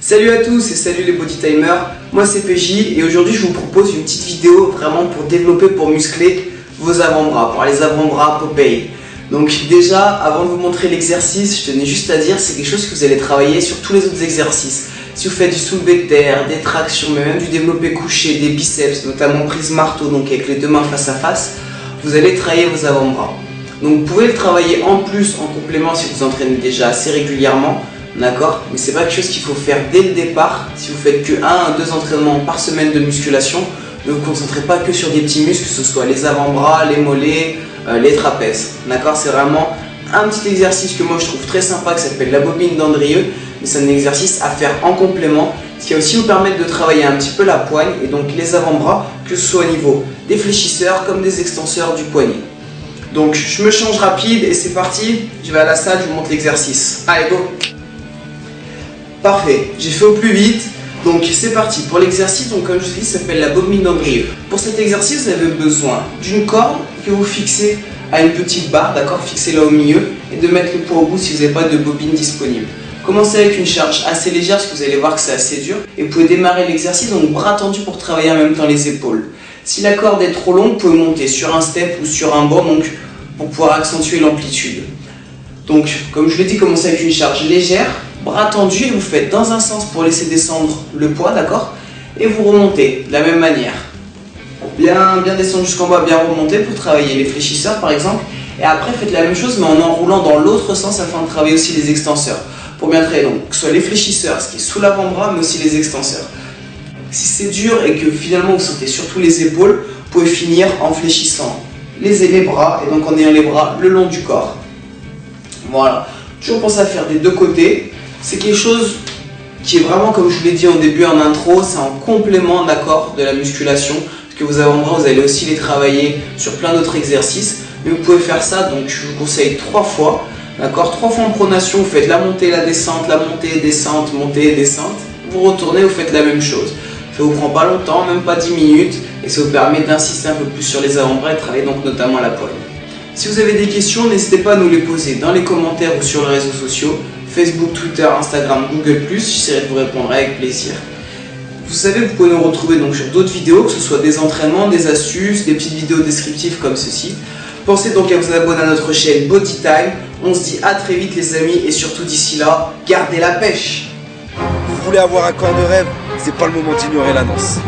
Salut à tous et salut les body timers, moi c'est PJ et aujourd'hui je vous propose une petite vidéo vraiment pour développer, pour muscler vos avant-bras, pour les avant-bras Popeye. Donc déjà, avant de vous montrer l'exercice, je tenais juste à dire c'est quelque chose que vous allez travailler sur tous les autres exercices. Si vous faites du soulevé de terre, des tractions, mais même du développé couché, des biceps, notamment prise marteau, donc avec les deux mains face à face, vous allez travailler vos avant-bras. Donc vous pouvez le travailler en plus, en complément si vous entraînez déjà assez régulièrement. D'accord, mais c'est pas quelque chose qu'il faut faire dès le départ. Si vous faites que 1 à 2 entraînements par semaine de musculation, ne vous concentrez pas que sur des petits muscles, que ce soit les avant-bras, les mollets, les trapèzes. D'accord, c'est vraiment un petit exercice que moi je trouve très sympa qui s'appelle la bobine d'Andrieux, mais c'est un exercice à faire en complément, ce qui va aussi vous permettre de travailler un petit peu la poigne et donc les avant-bras, que ce soit au niveau des fléchisseurs comme des extenseurs du poignet. Donc je me change rapide et c'est parti, je vais à la salle, je vous montre l'exercice. Allez, go! Parfait, j'ai fait au plus vite, donc c'est parti pour l'exercice. Donc comme je vous dis, ça s'appelle la bobine d'Andrieux. Pour cet exercice, vous avez besoin d'une corde que vous fixez à une petite barre, d'accord, fixez-la au milieu, et de mettre le poids au bout si vous n'avez pas de bobine disponible. Commencez avec une charge assez légère, parce que vous allez voir que c'est assez dur, et vous pouvez démarrer l'exercice, donc bras tendus pour travailler en même temps les épaules. Si la corde est trop longue, vous pouvez monter sur un step ou sur un banc, donc pour pouvoir accentuer l'amplitude. Donc comme je l'ai dit, commencez avec une charge légère, bras tendus, et vous faites dans un sens pour laisser descendre le poids, d'accord, et vous remontez de la même manière. Bien descendre jusqu'en bas, bien remonter pour travailler les fléchisseurs par exemple, et après faites la même chose mais en enroulant dans l'autre sens afin de travailler aussi les extenseurs. Pour bien travailler donc, que ce soit les fléchisseurs, ce qui est sous l'avant-bras, mais aussi les extenseurs. Si c'est dur et que finalement vous sentez surtout les épaules, vous pouvez finir en fléchissant les bras, et donc en ayant les bras le long du corps. Voilà, toujours pensez à faire des deux côtés. C'est quelque chose qui est vraiment, comme je vous l'ai dit en début, en intro, c'est en complément, d'accord, de la musculation. Parce que vos avant-bras, vous allez aussi les travailler sur plein d'autres exercices. Mais vous pouvez faire ça, donc je vous conseille 3 fois. D'accord, 3 fois en pronation, vous faites la montée, la descente, descente, montée, descente. Vous retournez, vous faites la même chose. Ça vous prend pas longtemps, même pas 10 minutes. Et ça vous permet d'insister un peu plus sur les avant-bras et de travailler donc notamment la poigne. Si vous avez des questions, n'hésitez pas à nous les poser dans les commentaires ou sur les réseaux sociaux. Facebook, Twitter, Instagram, Google+, j'essaierai de vous répondre avec plaisir. Vous savez, vous pouvez nous retrouver donc sur d'autres vidéos, que ce soit des entraînements, des astuces, des petites vidéos descriptives comme ceci. Pensez donc à vous abonner à notre chaîne Body Time. On se dit à très vite les amis, et surtout d'ici là, gardez la pêche. Vous voulez avoir un corps de rêve, c'est pas le moment d'ignorer l'annonce.